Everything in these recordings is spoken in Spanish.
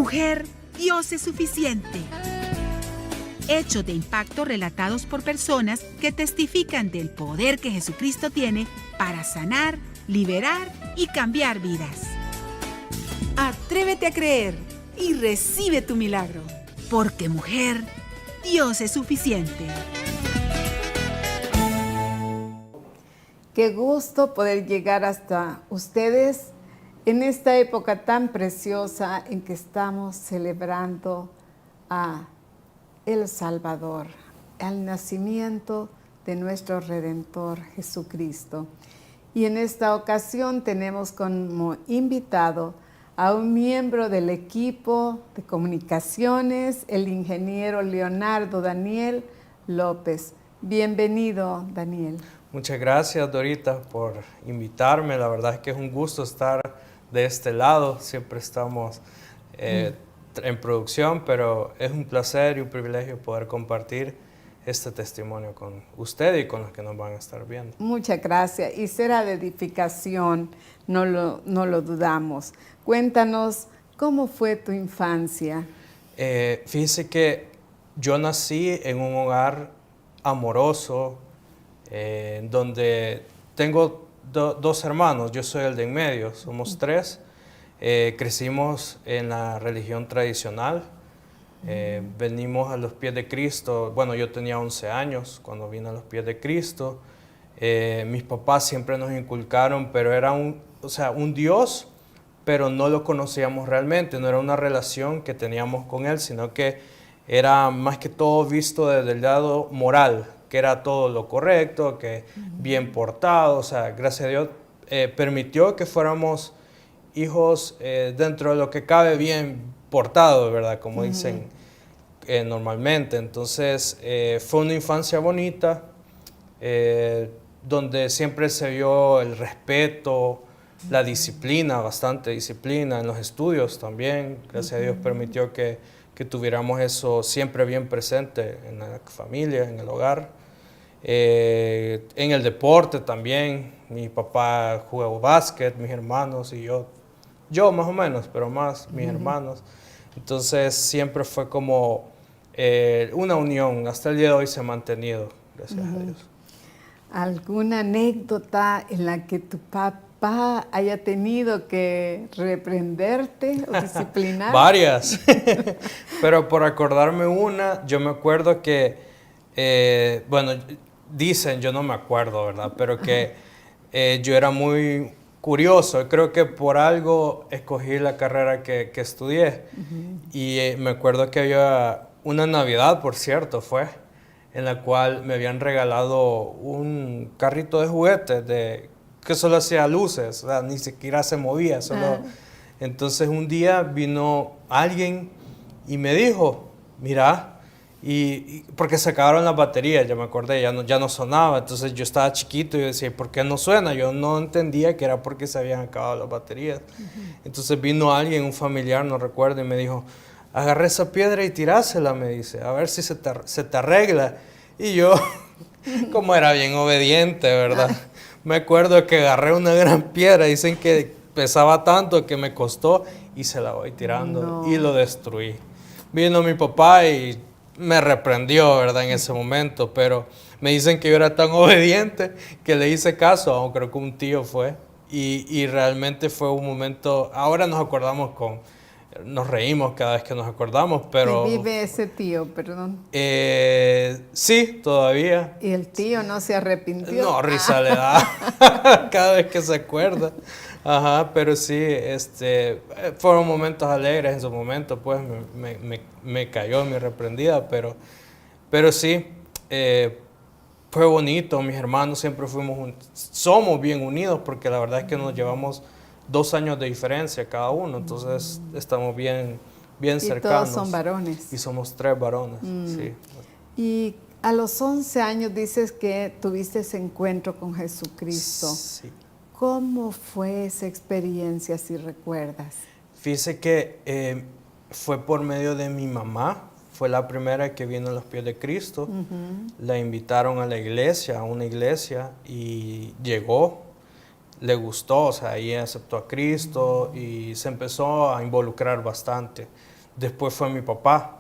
Mujer, Dios es suficiente. Hechos de impacto relatados por personas que testifican del poder que Jesucristo tiene para sanar, liberar y cambiar vidas. Atrévete a creer y recibe tu milagro. Porque mujer, Dios es suficiente. Qué gusto poder llegar hasta ustedes en esta época tan preciosa en que estamos celebrando a el Salvador, al nacimiento de nuestro Redentor Jesucristo. Y en esta ocasión tenemos como invitado a un miembro del equipo de comunicaciones, el ingeniero Leonardo Daniel López. Bienvenido, Daniel. Muchas gracias, Dorita, por invitarme. La verdad es que es un gusto estar de este lado. Siempre estamos en producción, pero es un placer y un privilegio poder compartir este testimonio con usted y con los que nos van a estar viendo. Muchas gracias. Y será de edificación, no lo dudamos. Cuéntanos, ¿cómo fue tu infancia? Fíjese que yo nací en un hogar amoroso, donde tengo dos hermanos. Yo soy el de en medio, somos tres. Crecimos en la religión tradicional. Venimos a los pies de Cristo. Bueno, yo tenía 11 años cuando vine a los pies de Cristo. Mis papás siempre nos inculcaron, pero era un Dios, pero no lo conocíamos realmente. No era una relación que teníamos con Él, sino que era más que todo visto desde el lado moral, que era todo lo correcto, que bien portado. O sea, gracias a Dios permitió que fuéramos hijos dentro de lo que cabe bien portados, ¿verdad? Como dicen normalmente. Entonces, fue una infancia bonita, donde siempre se vio el respeto, la disciplina, bastante disciplina en los estudios también. Gracias a Dios permitió que tuviéramos eso siempre bien presente en la familia, en el hogar. En el deporte también. Mi papá jugaba básquet, mis hermanos y yo más o menos, pero más mis hermanos. Entonces siempre fue como una unión. Hasta el día de hoy se ha mantenido, gracias a Dios. ¿Alguna anécdota en la que tu papá haya tenido que reprenderte o disciplinar? Varias, pero por acordarme una, yo me acuerdo que, bueno, dicen, yo no me acuerdo, ¿verdad? Pero que yo era muy curioso. Creo que por algo escogí la carrera que estudié. Y me acuerdo que había una Navidad, por cierto, en la cual me habían regalado un carrito de juguetes que solo hacía luces, o sea, ni siquiera se movía. Entonces un día vino alguien y me dijo, mira, y porque se acabaron las baterías, ya me acordé, ya no sonaba. Entonces yo estaba chiquito y yo decía, ¿por qué no suena? Yo no entendía que era porque se habían acabado las baterías. Entonces vino alguien, un familiar, no recuerdo, y me dijo, agarré esa piedra y tirásela, me dice, a ver si se te arregla. Y yo, como era bien obediente, ¿verdad? Me acuerdo que agarré una gran piedra, dicen que pesaba tanto que me costó, y se la voy tirando y lo destruí. Vino mi papá y me reprendió, ¿verdad? En ese momento, pero me dicen que yo era tan obediente que le hice caso, aunque creo que un tío fue. Y realmente fue un momento, ahora nos reímos cada vez que nos acordamos, pero... ¿Y vive ese tío, perdón? Sí, todavía. ¿Y el tío no se arrepintió? No, risa le da cada vez que se acuerda. Ajá, pero sí, fueron momentos alegres en su momento, pues me cayó mi reprendida, pero sí, fue bonito. Mis hermanos siempre somos bien unidos, porque la verdad es que nos llevamos 2 años de diferencia cada uno, entonces estamos bien cercanos. Y todos son varones. Y somos 3 varones, sí. Y a los 11 años dices que tuviste ese encuentro con Jesucristo. Sí. ¿Cómo fue esa experiencia, si recuerdas? Fíjese que fue por medio de mi mamá. Fue la primera que vino a los pies de Cristo. La invitaron a la iglesia, a una iglesia, y llegó. le gustó, o sea, ella aceptó a Cristo y se empezó a involucrar bastante. Después fue mi papá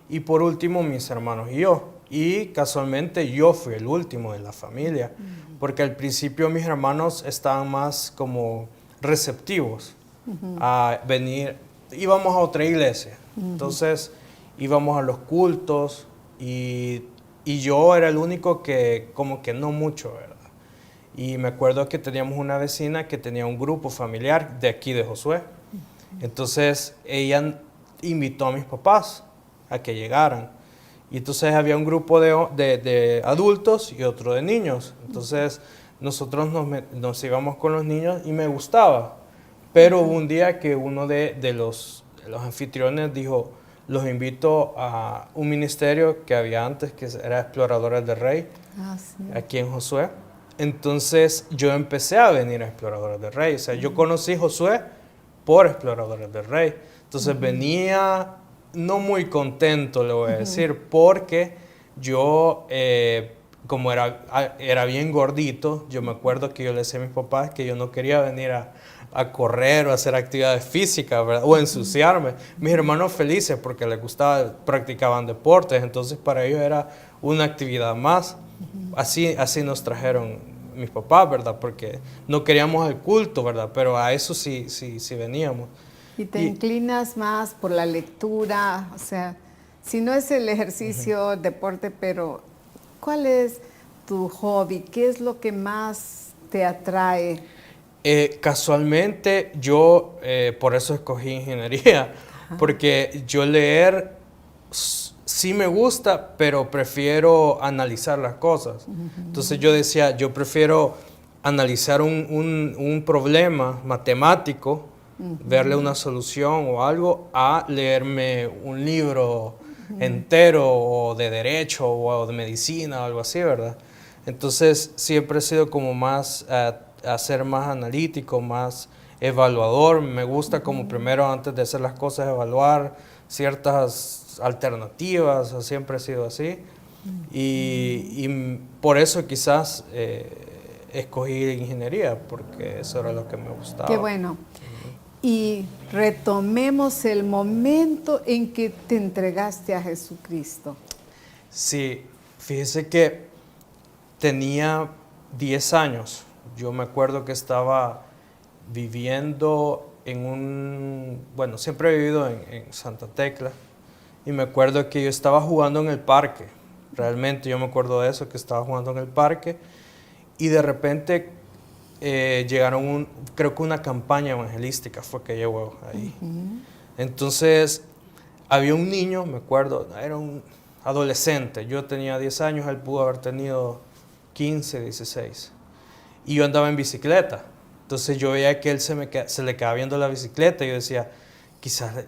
y por último mis hermanos y yo. Y casualmente yo fui el último de la familia, porque al principio mis hermanos estaban más como receptivos a venir. Íbamos a otra iglesia, entonces íbamos a los cultos y yo era el único que como que no mucho, ¿verdad? Y me acuerdo que teníamos una vecina que tenía un grupo familiar de aquí de Josué. Entonces ella invitó a mis papás a que llegaran. Y entonces había un grupo de adultos y otro de niños. Entonces nosotros nos íbamos con los niños y me gustaba. Pero hubo un día que uno de los anfitriones dijo, los invito a un ministerio que había antes, que era Exploradores del Rey, aquí en Josué. Entonces yo empecé a venir a Exploradores del Rey. O sea, yo conocí Josué por Exploradores del Rey. Entonces venía no muy contento, le voy a decir, porque yo, como era bien gordito, yo me acuerdo que yo le decía a mis papás que yo no quería venir a correr o a hacer actividades físicas, ¿verdad? O ensuciarme. Mis hermanos felices porque les gustaba, practicaban deportes, entonces para ellos era una actividad más. Así nos trajeron mis papás, ¿verdad? Porque no queríamos el culto, ¿verdad? Pero a eso sí veníamos. ¿Y te inclinas más por la lectura? O sea, si no es el ejercicio, deporte, pero ¿cuál es tu hobby? ¿Qué es lo que más te atrae? Casualmente yo por eso escogí ingeniería, porque yo leer sí me gusta, pero prefiero analizar las cosas. Entonces yo decía, yo prefiero analizar un problema matemático, verle una solución o algo, a leerme un libro entero o de derecho o de medicina o algo así, ¿verdad? Entonces siempre he sido como más, a ser más analítico, más evaluador. Me gusta como primero, antes de hacer las cosas, evaluar ciertas alternativas, siempre he sido así. Y por eso quizás escogí ingeniería, porque eso era lo que me gustaba. Qué bueno. Y retomemos el momento en que te entregaste a Jesucristo. Sí, fíjese que tenía 10 años. Yo me acuerdo que estaba viviendo bueno, siempre he vivido en Santa Tecla, y me acuerdo que yo estaba jugando en el parque. Realmente yo me acuerdo de eso, que estaba jugando en el parque, y de repente llegaron creo que una campaña evangelística fue que llegó ahí. Entonces había un niño, me acuerdo, era un adolescente. Yo tenía 10 años, él pudo haber tenido 15, 16. Y yo andaba en bicicleta. Entonces yo veía que él se le quedaba viendo la bicicleta, y yo decía, quizás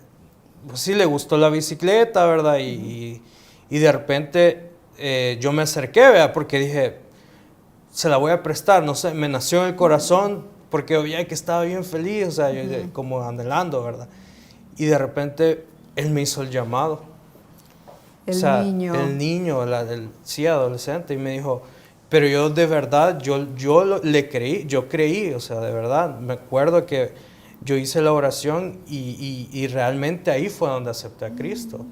pues sí le gustó la bicicleta, ¿verdad? Y de repente yo me acerqué, ¿verdad? Porque dije, se la voy a prestar, no sé, me nació en el corazón, porque veía que estaba bien feliz, o sea, yo, como anhelando, ¿verdad? Y de repente él me hizo el llamado. El niño. El niño, sí, adolescente, y me dijo, pero yo de verdad, le creí, yo creí, o sea, de verdad, me acuerdo que yo hice la oración y realmente ahí fue donde acepté a Cristo.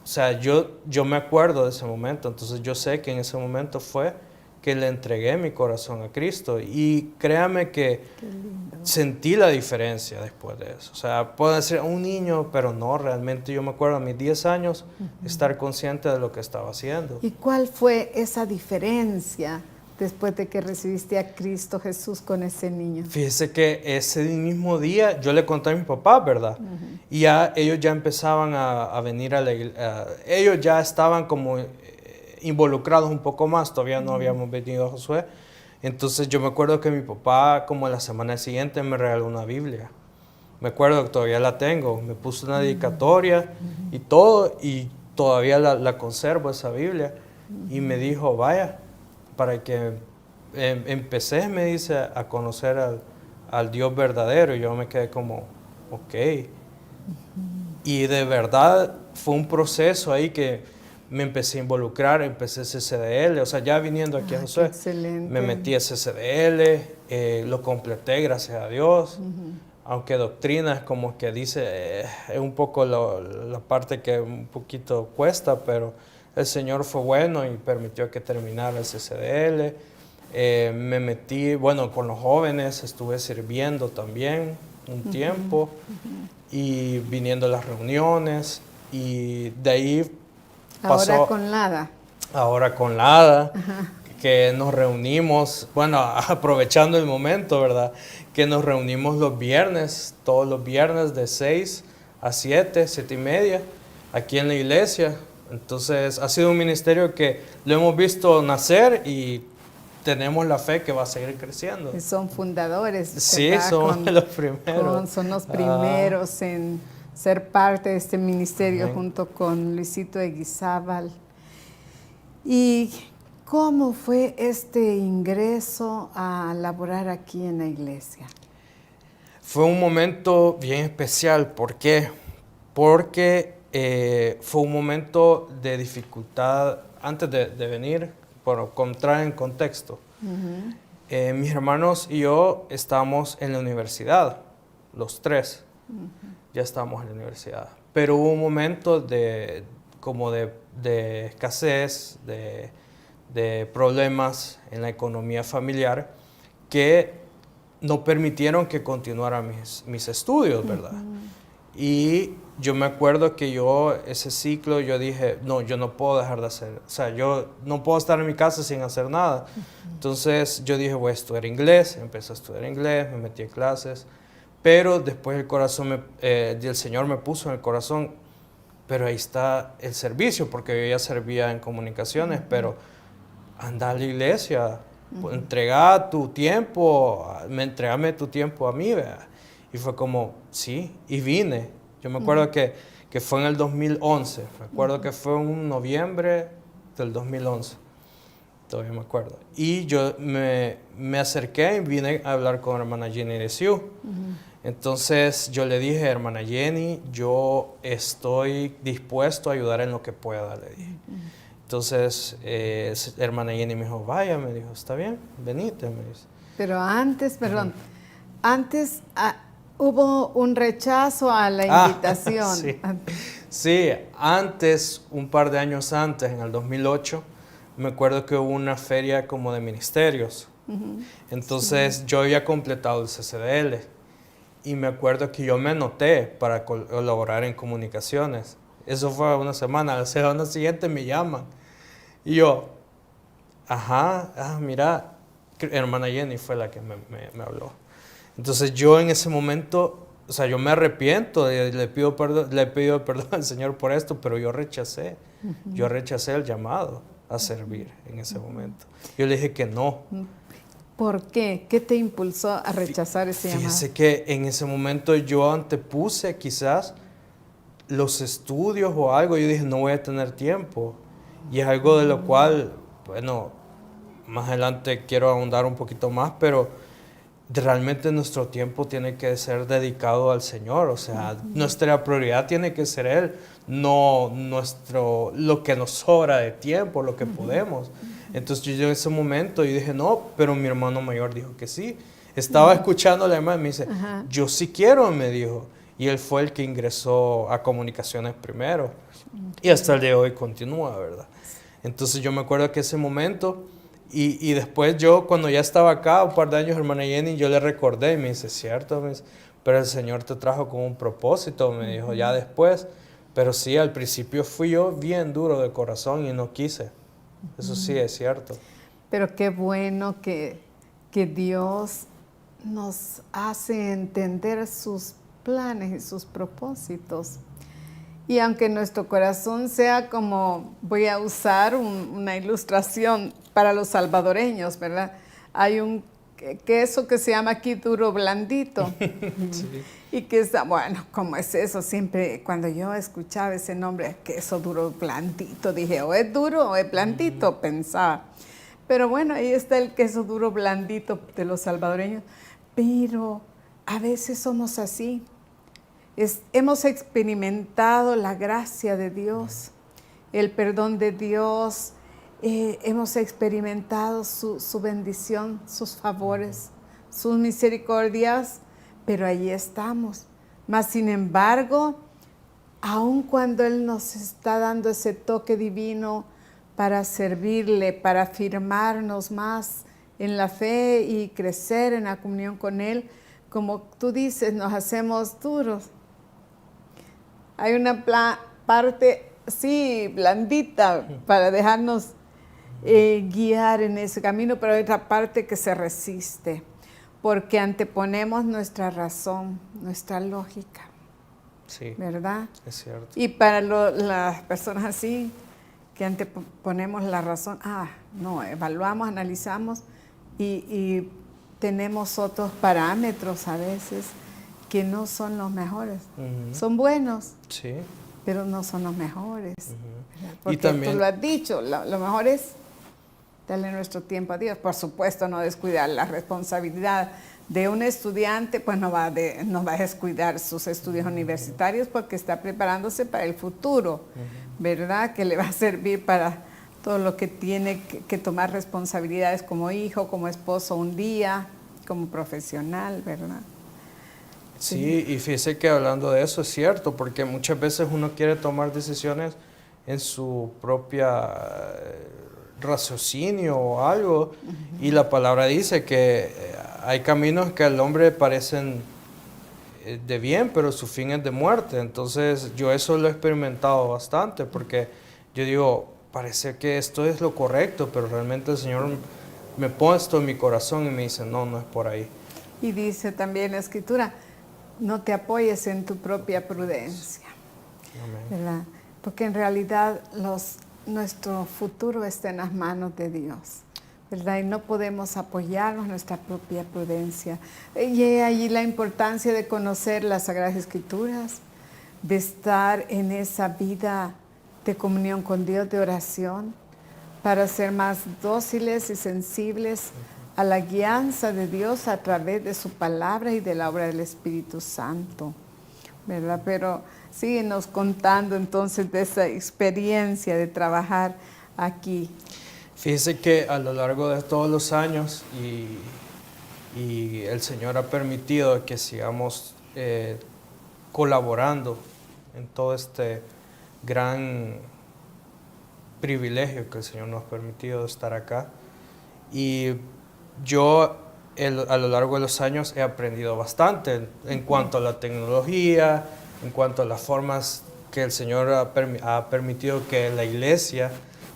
O sea, yo me acuerdo de ese momento, entonces yo sé que en ese momento fue que le entregué mi corazón a Cristo, y créame que sentí la diferencia después de eso. O sea, puedo ser un niño, pero no, realmente yo me acuerdo a mis 10 años estar consciente de lo que estaba haciendo. ¿Y cuál fue esa diferencia después de que recibiste a Cristo Jesús con ese niño? Fíjese que ese mismo día yo le conté a mi papá, ¿verdad? Y ya ellos ya empezaban a venir a la iglesia. Ellos ya estaban como involucrados un poco más, todavía no habíamos venido a Josué. Entonces yo me acuerdo que mi papá, como la semana siguiente, me regaló una Biblia. Me acuerdo que todavía la tengo, me puso una dedicatoria y todo, y todavía la conservo esa Biblia. Y me dijo, vaya, para que empecé, me dice, a conocer al Dios verdadero. Y yo me quedé como, ok. Y de verdad fue un proceso ahí que me empecé a involucrar, empecé CCDL, o sea, ya viniendo aquí a Josué, me metí a CCDL, lo completé, gracias a Dios. Aunque doctrina es como que dice, es un poco la parte que un poquito cuesta, pero el Señor fue bueno y permitió que terminara el CCDL. Me metí, bueno, con los jóvenes, estuve sirviendo también un tiempo y viniendo a las reuniones, y de ahí pasó... Ahora con Lada. Ahora con Lada, que nos reunimos, bueno, aprovechando el momento, ¿verdad? Que nos reunimos los viernes, todos los viernes de 6 a 7, 7 y media, aquí en la iglesia. Entonces ha sido un ministerio que lo hemos visto nacer y tenemos la fe que va a seguir creciendo. Y son fundadores. Sí, ¿verdad? son los primeros. Son los primeros en ser parte de este ministerio junto con Luisito Eguizábal. ¿Y cómo fue este ingreso a laborar aquí en la iglesia? Fue un momento bien especial. ¿Por qué? Porque fue un momento de dificultad antes de venir, por entrar en contexto. Mis hermanos y yo estábamos en la universidad, los tres, ya estábamos en la universidad. Pero hubo un momento de escasez, de problemas en la economía familiar que no permitieron que continuara mis estudios, ¿verdad? Y yo me acuerdo que ese ciclo, yo dije, no, yo no puedo dejar de hacer, o sea, yo no puedo estar en mi casa sin hacer nada. Entonces yo dije, voy a estudiar inglés, empecé a estudiar inglés, me metí en clases, pero después el Señor me puso en el corazón, pero ahí está el servicio, porque yo ya servía en comunicaciones, pero anda a la iglesia, entrega tu tiempo, entregame tu tiempo a mí, ¿verdad? Y fue como, sí, y vine. Yo me acuerdo que fue en el 2011, me acuerdo que fue en noviembre del 2011, todavía me acuerdo. Y yo me acerqué y vine a hablar con hermana Jenny de Sioux. Entonces yo le dije, hermana Jenny, yo estoy dispuesto a ayudar en lo que pueda, le dije. Entonces, hermana Jenny me dijo, vaya, me dijo, está bien, venite, me dice. Pero antes, perdón, antes hubo un rechazo a la invitación. Sí. Sí, antes, un par de años antes, en el 2008, me acuerdo que hubo una feria como de ministerios. Entonces, yo había completado el CCDL y me acuerdo que yo me anoté para colaborar en comunicaciones. Eso fue una semana, la semana siguiente me llaman. Y yo, mira, hermana Jenny fue la que me habló. Entonces yo en ese momento, o sea, yo me arrepiento, le he pedido perdón al Señor por esto, pero yo rechacé el llamado a servir en ese momento. Yo le dije que no. ¿Por qué? ¿Qué te impulsó a rechazar ese llamado? Fíjese que en ese momento yo antepuse quizás los estudios o algo. Yo dije, no voy a tener tiempo. Y es algo de lo cual, bueno, más adelante quiero ahondar un poquito más, pero realmente nuestro tiempo tiene que ser dedicado al Señor. O sea, nuestra prioridad tiene que ser Él, no lo que nos sobra de tiempo, lo que podemos. Entonces yo en ese momento yo dije, no, pero mi hermano mayor dijo que sí. Estaba escuchando a la hermana y me dice, yo sí quiero, me dijo. Y él fue el que ingresó a comunicaciones primero. Y hasta el día de hoy continúa, ¿verdad? Entonces yo me acuerdo que ese momento, y después yo cuando ya estaba acá, un par de años, hermana Jenny, yo le recordé y me dice, cierto, me dice, pero el Señor te trajo con un propósito, me dijo, ya después. Pero sí, al principio fui yo bien duro de corazón y no quise. Eso sí es cierto. Pero qué bueno que Dios nos hace entender sus planes y sus propósitos. Y aunque nuestro corazón sea como, voy a usar una ilustración para los salvadoreños, ¿verdad? Hay un queso que se llama aquí duro blandito. Sí. Y que está, bueno, ¿cómo es eso? Siempre cuando yo escuchaba ese nombre, queso duro blandito, dije, o es duro o es blandito, pensaba. Pero bueno, ahí está el queso duro blandito de los salvadoreños. Pero a veces somos así. Hemos experimentado la gracia de Dios, el perdón de Dios, hemos experimentado su bendición, sus favores, sus misericordias, pero allí estamos. Mas, sin embargo, aun cuando Él nos está dando ese toque divino para servirle, para afirmarnos más en la fe y crecer en la comunión con Él, como tú dices, nos hacemos duros. Hay una parte, sí, blandita para dejarnos guiar en ese camino, pero hay otra parte que se resiste, porque anteponemos nuestra razón, nuestra lógica. Sí, ¿Verdad? es cierto. Y para las personas así, que anteponemos la razón, no, evaluamos, analizamos y tenemos otros parámetros a veces que no son los mejores. Son buenos, sí, pero no son los mejores. Porque y también, tú lo has dicho, lo mejor es darle nuestro tiempo a Dios. Por supuesto, no descuidar la responsabilidad de un estudiante, pues no va a descuidar sus estudios universitarios porque está preparándose para el futuro, ¿verdad? Que le va a servir para todo lo que tiene que tomar responsabilidades como hijo, como esposo un día, como profesional, ¿verdad? sí, y fíjese que hablando de eso es cierto, porque muchas veces uno quiere tomar decisiones en su propia raciocinio o algo, y la palabra dice que hay caminos que al hombre parecen de bien, pero su fin es de muerte. Entonces yo eso lo he experimentado bastante, porque yo digo, parece que esto es lo correcto, pero realmente el Señor me pone esto en mi corazón y me dice, no, no es por ahí. Y dice también la Escritura, no te apoyes en tu propia prudencia. Amén. ¿Verdad? Porque en realidad nuestro futuro está en las manos de Dios, ¿verdad? Y no podemos apoyarnos en nuestra propia prudencia. Y allí la importancia de conocer las Sagradas Escrituras, de estar en esa vida de comunión con Dios, de oración, para ser más dóciles y sensibles a la guianza de Dios a través de su palabra y de la obra del Espíritu Santo, ¿verdad? Pero síguenos contando entonces de esa experiencia de trabajar aquí. Fíjese que a lo largo de todos los años y el Señor ha permitido que sigamos colaborando en todo este gran privilegio que el Señor nos ha permitido de estar acá. Y yo a lo largo de los años he aprendido bastante en cuanto a la tecnología, en cuanto a las formas que el Señor ha permitido que la iglesia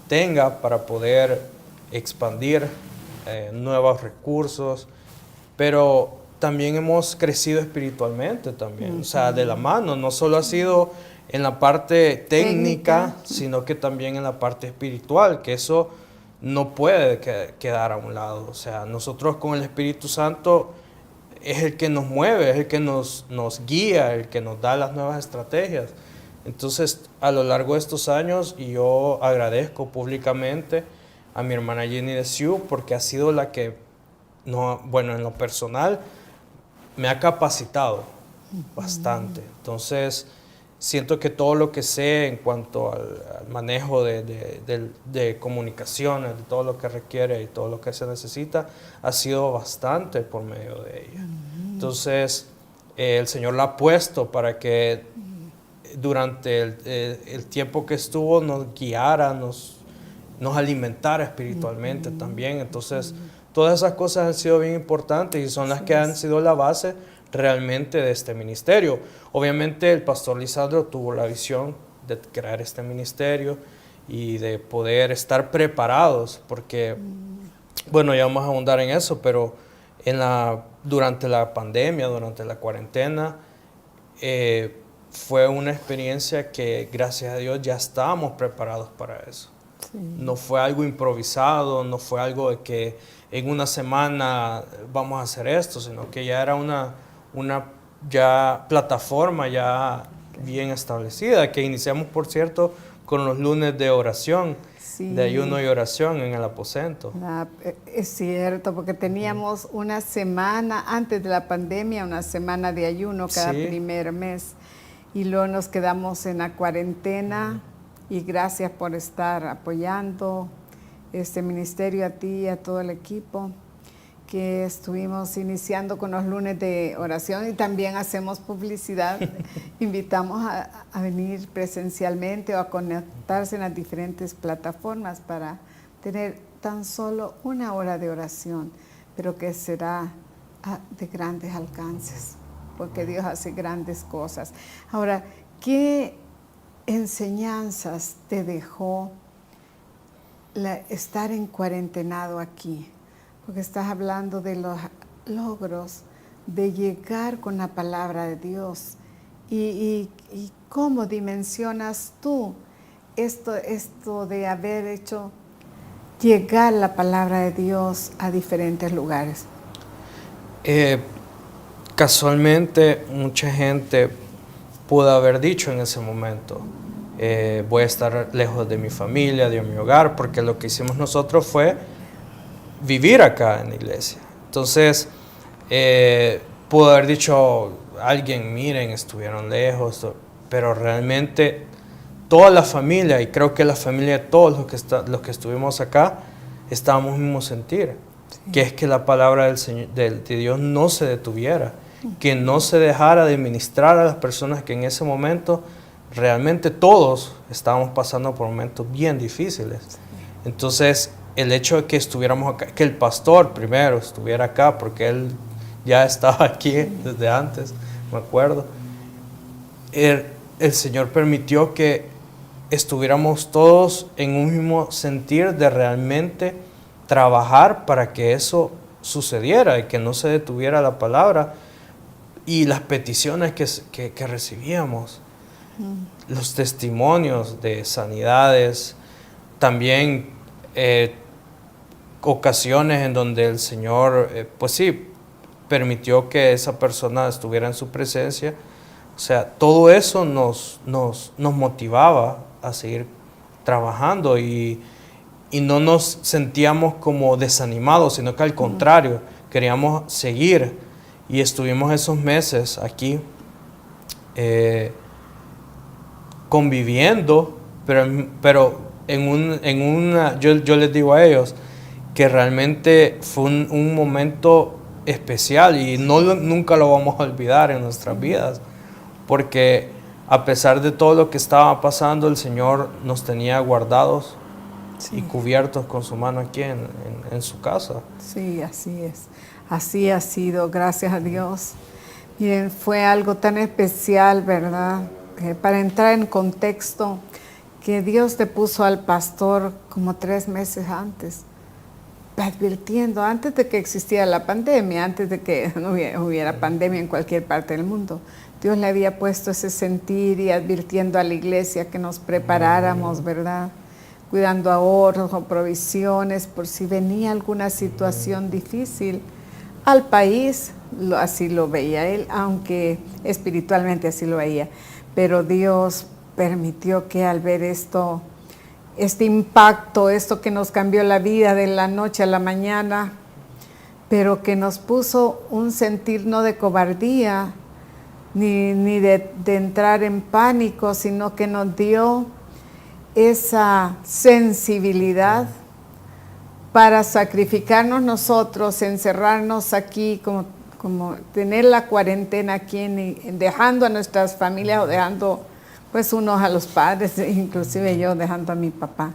tenga para poder expandir nuevos recursos, pero también hemos crecido espiritualmente también, o sea, de la mano, no solo ha sido en la parte técnica, sino que también en la parte espiritual, que eso no puede quedar a un lado. O sea, nosotros con el Espíritu Santo es el que nos mueve, es el que nos guía, el que nos da las nuevas estrategias. Entonces, a lo largo de estos años, y yo agradezco públicamente a mi hermana Jenny de Sioux, porque ha sido la que, en lo personal, me ha capacitado bastante. Entonces, siento que todo lo que sé en cuanto al manejo de comunicaciones, de todo lo que requiere y todo lo que se necesita, ha sido bastante por medio de ella. Entonces, el Señor la ha puesto para que durante el tiempo que estuvo nos guiara, nos alimentara espiritualmente también. Entonces, todas esas cosas han sido bien importantes y son las que han sido la base realmente de este ministerio. Obviamente el pastor Lisandro tuvo la visión de crear este ministerio y de poder estar preparados, porque, bueno, ya vamos a ahondar en eso, pero durante la pandemia, durante la cuarentena, fue una experiencia que, gracias a Dios, ya estábamos preparados para eso. Sí. No fue algo improvisado, no fue algo de que en una semana vamos a hacer esto, sino que ya era una ya plataforma ya bien establecida, que iniciamos, por cierto, con los lunes de oración, de ayuno y oración en el aposento. Es cierto, porque teníamos una semana, antes de la pandemia, una semana de ayuno cada primer mes, y luego nos quedamos en la cuarentena, y gracias por estar apoyando este ministerio, a ti y a todo el equipo. que estuvimos iniciando con los lunes de oración y también hacemos publicidad. Invitamos a venir presencialmente o a conectarse en las diferentes plataformas para tener tan solo 1 hora de oración, pero que será de grandes alcances, porque Dios hace grandes cosas. Ahora, ¿qué enseñanzas te dejó estar en cuarentenado aquí? Porque estás hablando de los logros de llegar con la palabra de Dios. ¿Y cómo dimensionas tú esto de haber hecho llegar la palabra de Dios a diferentes lugares? Casualmente, mucha gente pudo haber dicho en ese momento, voy a estar lejos de mi familia, de mi hogar, porque lo que hicimos nosotros fue vivir acá en la iglesia. Entonces, pudo haber dicho alguien, miren, estuvieron lejos, pero realmente toda la familia, y creo que la familia de todos los que estuvimos acá, estábamos en el mismo sentir, sí, que es que la palabra del Señor, de Dios no se detuviera, que no se dejara de ministrar a las personas que en ese momento realmente todos estábamos pasando por momentos bien difíciles. Sí. Entonces, el hecho de que estuviéramos acá, que el pastor primero estuviera acá, porque él ya estaba aquí desde antes, me acuerdo, el Señor permitió que estuviéramos todos en un mismo sentir de realmente trabajar para que eso sucediera y que no se detuviera la palabra y las peticiones que recibíamos, los testimonios de sanidades, también ocasiones en donde el Señor, pues sí, permitió que esa persona estuviera en su presencia. O sea, todo eso nos motivaba a seguir trabajando y no nos sentíamos como desanimados, sino que al contrario, queríamos seguir. Y estuvimos esos meses aquí conviviendo, pero yo les digo a ellos que realmente fue un momento especial y nunca lo vamos a olvidar en nuestras vidas, porque a pesar de todo lo que estaba pasando, el Señor nos tenía guardados, sí, y cubiertos con su mano aquí en su casa. Sí, así es. Así ha sido, gracias a Dios. Miren, fue algo tan especial, ¿verdad? Para entrar en contexto, que Dios te puso al pastor como 3 meses antes, advirtiendo, antes de que existiera la pandemia, antes de que no hubiera pandemia en cualquier parte del mundo. Dios le había puesto ese sentir y advirtiendo a la iglesia que nos preparáramos, ¿verdad? Cuidando ahorros o provisiones por si venía alguna situación difícil al país. Así lo veía él, aunque espiritualmente así lo veía. Pero Dios permitió que al ver este impacto, esto que nos cambió la vida de la noche a la mañana, pero que nos puso un sentir no de cobardía, ni de entrar en pánico, sino que nos dio esa sensibilidad para sacrificarnos nosotros, encerrarnos aquí, como tener la cuarentena aquí, dejando a nuestras familias o dejando pues unos a los padres, inclusive yo dejando a mi papá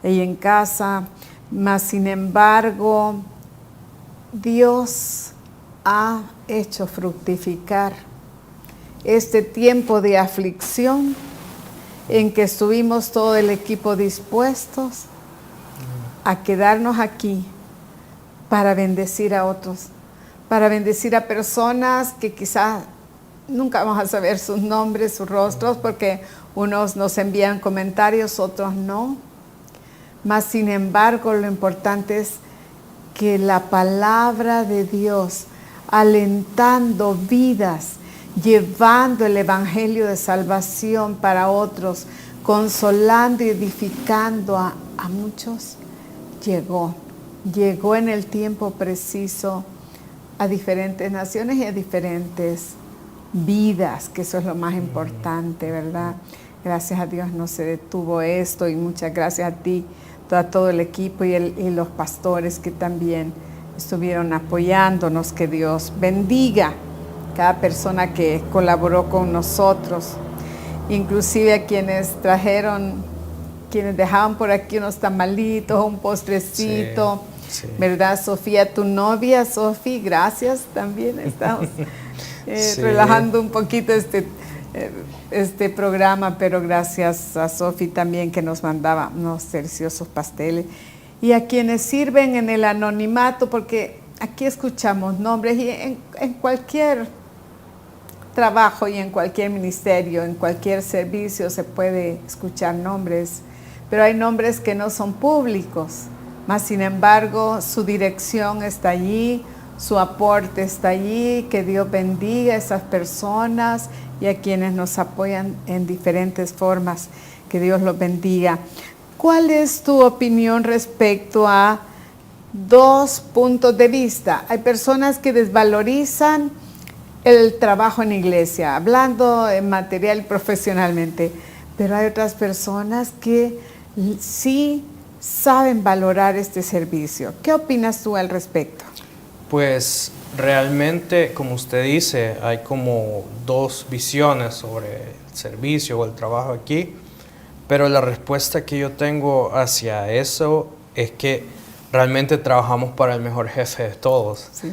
ahí en casa. Mas sin embargo, Dios ha hecho fructificar este tiempo de aflicción en que estuvimos todo el equipo dispuestos a quedarnos aquí para bendecir a otros, para bendecir a personas que quizás nunca vamos a saber sus nombres, sus rostros, porque unos nos envían comentarios, otros no. Mas sin embargo, lo importante es que la palabra de Dios, alentando vidas, llevando el evangelio de salvación para otros, consolando y edificando a muchos, llegó en el tiempo preciso a diferentes naciones y a diferentes vidas, que eso es lo más importante, ¿verdad? Gracias a Dios no se detuvo esto y muchas gracias a ti, a todo el equipo y los pastores que también estuvieron apoyándonos. Que Dios bendiga cada persona que colaboró con nosotros, inclusive a quienes dejaban por aquí unos tamalitos, un postrecito, sí. ¿Verdad, Sofía? Tu novia, Sofi, gracias también. Estamos Sí. relajando un poquito este programa, pero gracias a Sofi también, que nos mandaba unos deliciosos pasteles. Y a quienes sirven en el anonimato, porque aquí escuchamos nombres, y en cualquier trabajo y en cualquier ministerio, en cualquier servicio se puede escuchar nombres, pero hay nombres que no son públicos, mas sin embargo su dirección está allí, su aporte está allí. Que Dios bendiga a esas personas y a quienes nos apoyan en diferentes formas. Que Dios los bendiga. ¿Cuál es tu opinión respecto a dos puntos de vista? Hay personas que desvalorizan el trabajo en iglesia, hablando en material y profesionalmente, pero hay otras personas que sí saben valorar este servicio. ¿Qué opinas tú al respecto? Pues realmente, como usted dice, hay como dos visiones sobre el servicio o el trabajo aquí, pero la respuesta que yo tengo hacia eso es que realmente trabajamos para el mejor jefe de todos, Sí.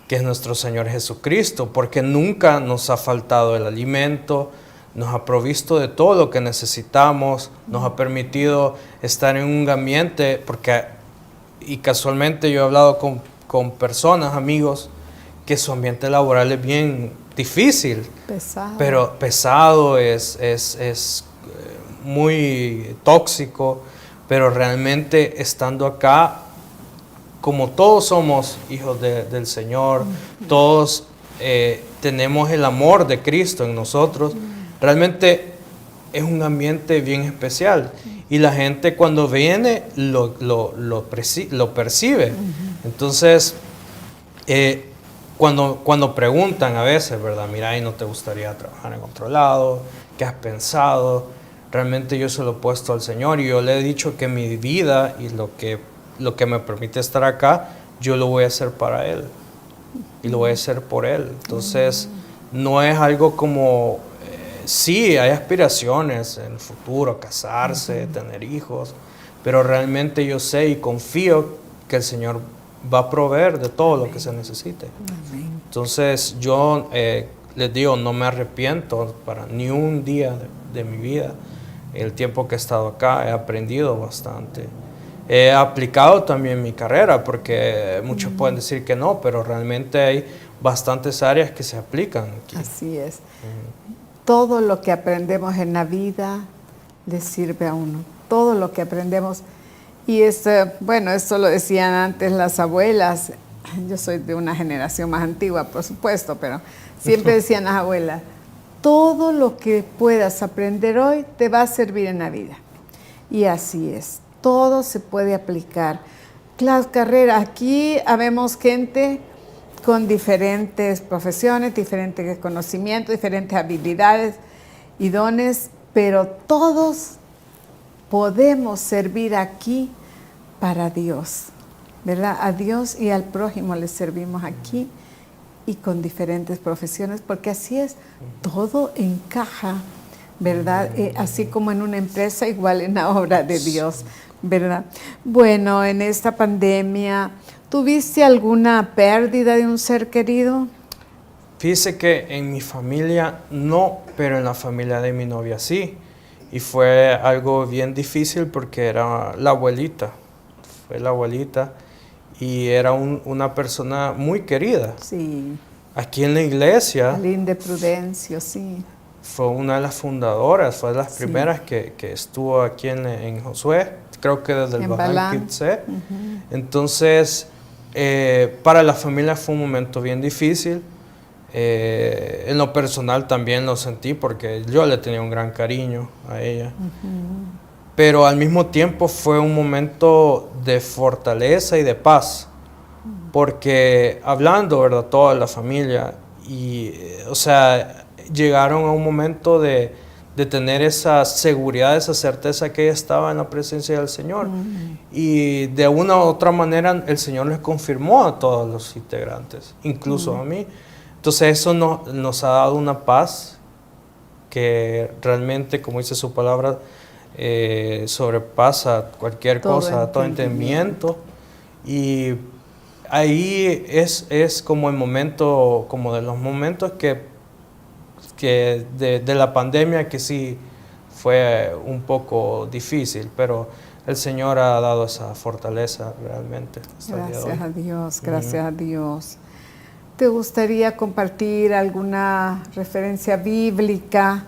que es nuestro Señor Jesucristo, porque nunca nos ha faltado el alimento, nos ha provisto de todo lo que necesitamos, nos ha permitido estar en un ambiente, y casualmente yo he hablado con personas, amigos, que su ambiente laboral es bien difícil, Pesado. pero pesado, es muy tóxico, pero realmente estando acá, como todos somos hijos del Señor, todos tenemos el amor de Cristo en nosotros, realmente es un ambiente bien especial. Y la gente cuando viene lo percibe. Entonces, cuando preguntan a veces, ¿verdad? Mira, ¿y no te gustaría trabajar en otro lado? ¿Qué has pensado? Realmente yo se lo he puesto al Señor y yo le he dicho que mi vida y lo que me permite estar acá, yo lo voy a hacer para Él y lo voy a hacer por Él. Entonces, no es algo como, sí, hay aspiraciones en el futuro, casarse, tener hijos, pero realmente yo sé y confío que el Señor va a proveer de todo lo que se necesite. Entonces, yo les digo, no me arrepiento para ni un día de mi vida. El tiempo que he estado acá he aprendido bastante. He aplicado también mi carrera, porque muchos pueden decir que no, pero realmente hay bastantes áreas que se aplican aquí. Así es. Todo lo que aprendemos en la vida le sirve a uno. Todo lo que aprendemos. Y bueno, esto lo decían antes las abuelas. Yo soy de una generación más antigua, por supuesto, pero siempre decían las abuelas, todo lo que puedas aprender hoy te va a servir en la vida. Y así es, todo se puede aplicar. Las carreras, aquí habemos gente con diferentes profesiones, diferentes conocimientos, diferentes habilidades y dones, pero todos podemos servir aquí para Dios, ¿verdad? A Dios y al prójimo le servimos aquí y con diferentes profesiones, porque así es, todo encaja, ¿verdad? Así como en una empresa, igual en la obra de Dios, ¿verdad? Bueno, en esta pandemia, ¿tuviste alguna pérdida de un ser querido? Fíjese que en mi familia no, pero en la familia de mi novia sí. Y fue algo bien difícil porque era la abuelita. Fue la abuelita y era una persona muy querida. Sí. Aquí en la iglesia. Aline Prudencio, sí. Fue una de las fundadoras, fue de las Sí. primeras que estuvo aquí en Josué. Creo que desde el En Baján Balán. Quibzé. Entonces, para la familia fue un momento bien difícil. En lo personal también lo sentí porque yo le tenía un gran cariño a ella. Pero al mismo tiempo fue un momento de fortaleza y de paz. Porque hablando, ¿verdad? Toda la familia, y, o sea, llegaron a un momento de de tener esa seguridad, esa certeza que ella estaba en la presencia del Señor. Y de una u otra manera el Señor les confirmó a todos los integrantes, incluso a mí. Entonces eso nos ha dado una paz que realmente, como dice su palabra, sobrepasa cualquier cosa, todo entendimiento. Y ahí es como el momento, como de los momentos que de la pandemia, que sí fue un poco difícil, pero el Señor ha dado esa fortaleza realmente. Gracias a Dios, gracias a Dios. ¿Te gustaría compartir alguna referencia bíblica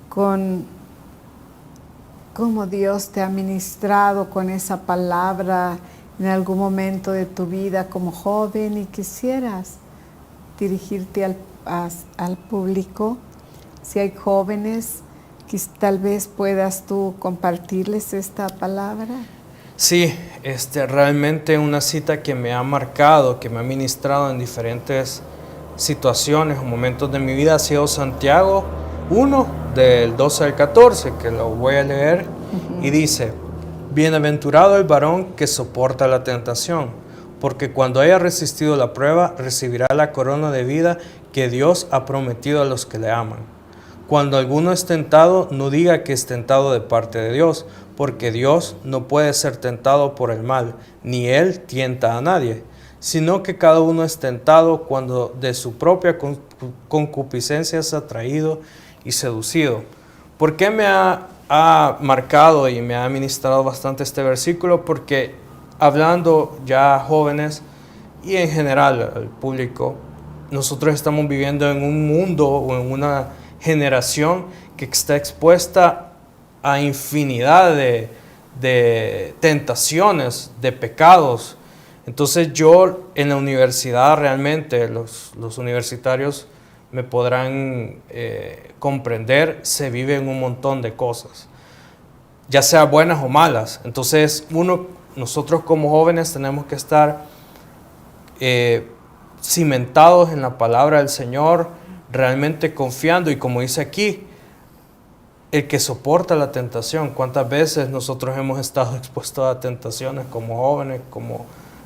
con cómo Dios te ha ministrado con esa palabra en algún momento de tu vida como joven y quisieras dirigirte al público? Si hay jóvenes, tal vez puedas tú compartirles esta palabra. Sí, realmente una cita que me ha marcado, que me ha ministrado en diferentes situaciones o momentos de mi vida ha sido Santiago 1, del 12 al 14, que lo voy a leer, y dice: bienaventurado el varón que soporta la tentación, porque cuando haya resistido la prueba, recibirá la corona de vida que Dios ha prometido a los que le aman. Cuando alguno es tentado, no diga que es tentado de parte de Dios, porque Dios no puede ser tentado por el mal, ni Él tienta a nadie, sino que cada uno es tentado cuando de su propia concupiscencia es atraído y seducido. ¿Por qué me ha marcado y me ha ministrado bastante este versículo? Porque hablando ya a jóvenes y en general al público, nosotros estamos viviendo en un mundo o en una generación que está expuesta a infinidad de tentaciones, de pecados. Entonces yo en la universidad realmente, los universitarios me podrán comprender, se viven un montón de cosas, ya sea buenas o malas. Entonces nosotros como jóvenes tenemos que estar cimentados en la palabra del Señor, realmente confiando, y como dice aquí, el que soporta la tentación. ¿Cuántas veces nosotros hemos estado expuestos a tentaciones como jóvenes,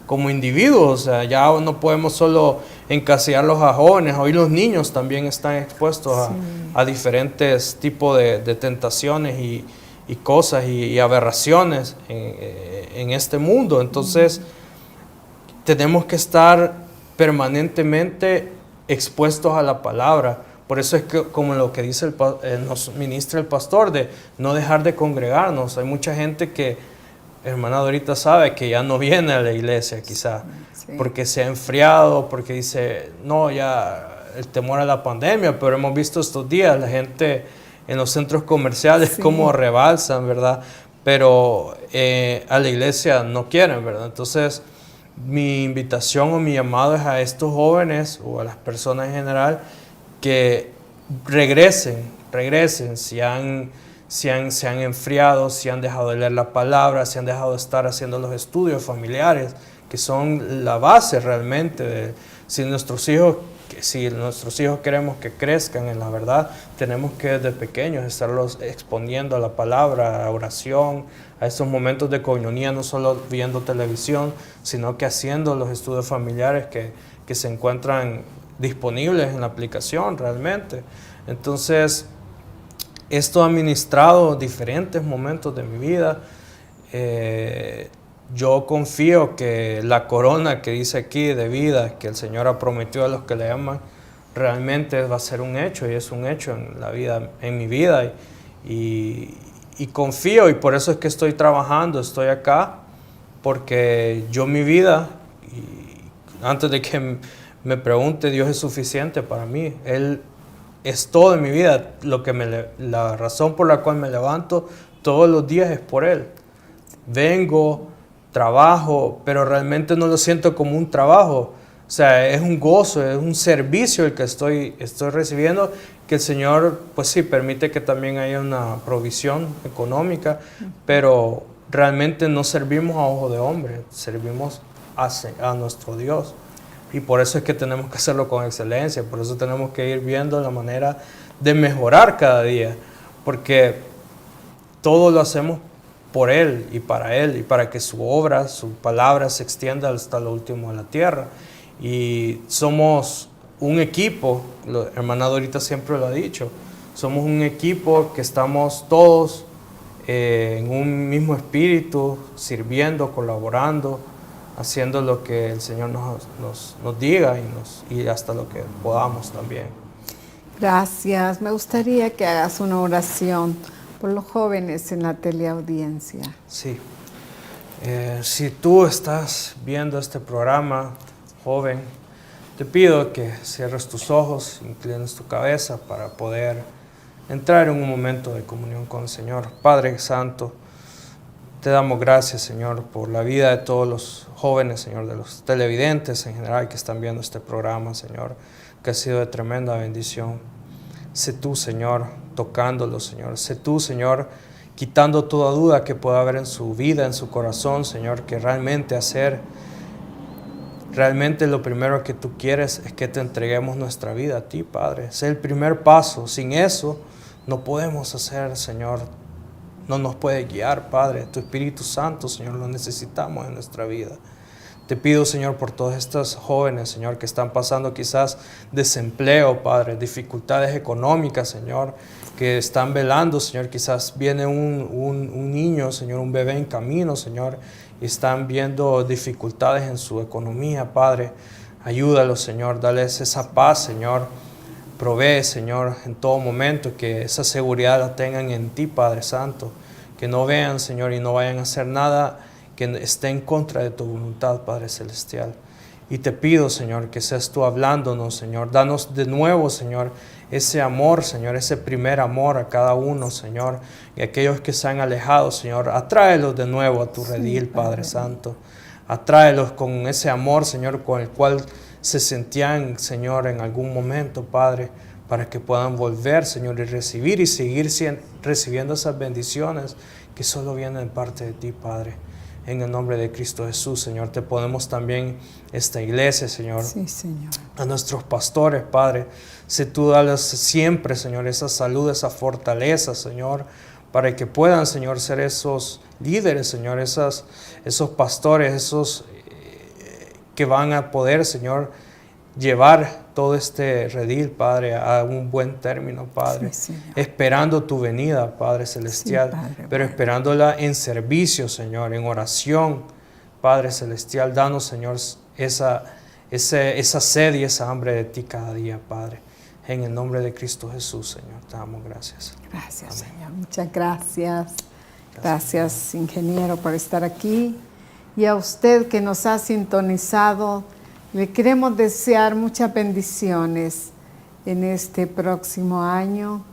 como individuos? O sea, ya no podemos solo encasillarlos a jóvenes, hoy los niños también están expuestos a diferentes tipos de tentaciones y cosas y aberraciones en este mundo. Entonces, tenemos que estar permanentemente expuestos a la palabra. Por eso es que, como lo que dice nos ministra el pastor, de no dejar de congregarnos. Hay mucha gente que, hermana ahorita sabe que ya no viene a la iglesia quizá, porque se ha enfriado, porque dice, no, ya el temor a la pandemia, pero hemos visto estos días la gente en los centros comerciales cómo rebalsan, ¿verdad? Pero a la iglesia no quieren, ¿verdad? Entonces, mi invitación o mi llamado es a estos jóvenes o a las personas en general que regresen, si se han enfriado, si han dejado de leer la palabra, si han dejado de estar haciendo los estudios familiares, que son la base realmente si nuestros hijos queremos que crezcan en la verdad, tenemos que desde pequeños estarlos exponiendo a la palabra, a oración, a estos momentos de coinonía, no solo viendo televisión, sino que haciendo los estudios familiares que se encuentran disponibles en la aplicación realmente. Entonces, esto ha ministrado diferentes momentos de mi vida. Yo confío que la corona que dice aquí de vida, que el Señor ha prometido a los que le aman, realmente va a ser un hecho, y es un hecho en mi vida. Y confío, y por eso es que estoy trabajando, estoy acá, porque yo mi vida, y antes de que me pregunte, Dios es suficiente para mí. Él es todo en mi vida. La razón por la cual me levanto todos los días es por Él. Vengo, trabajo, pero realmente no lo siento como un trabajo. O sea, es un gozo, es un servicio el que estoy recibiendo, que el Señor, pues sí, permite que también haya una provisión económica, pero realmente no servimos a ojo de hombre, servimos a nuestro Dios. Y por eso es que tenemos que hacerlo con excelencia, por eso tenemos que ir viendo la manera de mejorar cada día. porque todo lo hacemos por Él y para que su obra, su palabra se extienda hasta lo último de la tierra. Y somos un equipo, hermana Dorita siempre lo ha dicho, somos un equipo que estamos todos en un mismo espíritu, sirviendo, colaborando, haciendo lo que el Señor nos diga y hasta lo que podamos también. Gracias. Me gustaría que hagas una oración por los jóvenes en la teleaudiencia. Sí. Si tú estás viendo este programa, joven, te pido que cierres tus ojos, inclines tu cabeza para poder entrar en un momento de comunión con el Señor. Padre Santo, te damos gracias, Señor, por la vida de todos los jóvenes, Señor, de los televidentes en general que están viendo este programa, Señor, que ha sido de tremenda bendición. Sé tú, Señor, tocándolo, Señor. Sé tú, Señor, quitando toda duda que pueda haber en su vida, en su corazón, Señor, que realmente lo primero que tú quieres es que te entreguemos nuestra vida a ti, Padre. Es el primer paso. Sin eso no podemos hacer, Señor. No nos puede guiar, Padre. Tu Espíritu Santo, Señor, lo necesitamos en nuestra vida. Te pido, Señor, por todos estos jóvenes, Señor, que están pasando quizás desempleo, Padre, dificultades económicas, Señor, que están velando, Señor. Quizás viene un niño, Señor, un bebé en camino, Señor, y están viendo dificultades en su economía, Padre. Ayúdalos, Señor, dales esa paz, Señor. Provee, Señor, en todo momento, que esa seguridad la tengan en ti, Padre Santo. Que no vean, Señor, y no vayan a hacer nada que esté en contra de tu voluntad, Padre Celestial. Y te pido, Señor, que seas tú hablándonos, Señor. Danos de nuevo, Señor, ese amor, Señor, ese primer amor a cada uno, Señor. Y aquellos que se han alejado, Señor, atráelos de nuevo a tu redil, Padre Santo. Atráelos con ese amor, Señor, con el cual se sentían, Señor, en algún momento, Padre, para que puedan volver, Señor, y recibir y seguir recibiendo esas bendiciones que solo vienen de parte de ti, Padre. En el nombre de Cristo Jesús, Señor, te ponemos también esta iglesia, Señor. Sí, Señor. A nuestros pastores, Padre. Sé tú dales siempre, Señor, esa salud, esa fortaleza, Señor, para que puedan, Señor, ser esos líderes, Señor, esos pastores, esos que van a poder, Señor, llevar todo este redil, Padre, a un buen término, Padre. Sí, esperando tu venida, Padre Celestial, sí, Padre, pero esperándola en servicio, Señor, en oración, Padre Celestial. Danos, Señor, esa sed y esa hambre de ti cada día, Padre. En el nombre de Cristo Jesús, Señor, te damos gracias. Gracias, Amén. Señor. Muchas gracias. Gracias, ingeniero, por estar aquí. Y a usted que nos ha sintonizado, le queremos desear muchas bendiciones en este próximo año.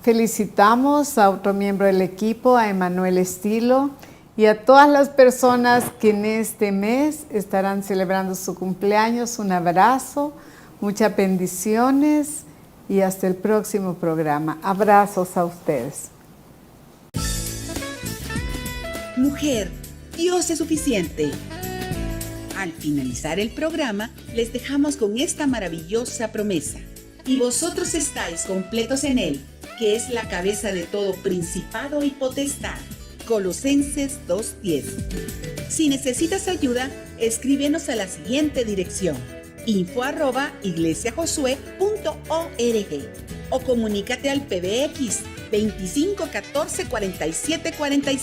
Felicitamos a otro miembro del equipo, a Emanuel Estilo, y a todas las personas que en este mes estarán celebrando su cumpleaños. Un abrazo, muchas bendiciones y hasta el próximo programa. Abrazos a ustedes. Mujer, Dios es suficiente. Al finalizar el programa, les dejamos con esta maravillosa promesa. Y vosotros estáis completos en Él, que es la cabeza de todo principado y potestad. Colosenses 2:10. Si necesitas ayuda, escríbenos a la siguiente dirección: info@iglesiajosue.org o comunícate al PBX 25 14 47 45.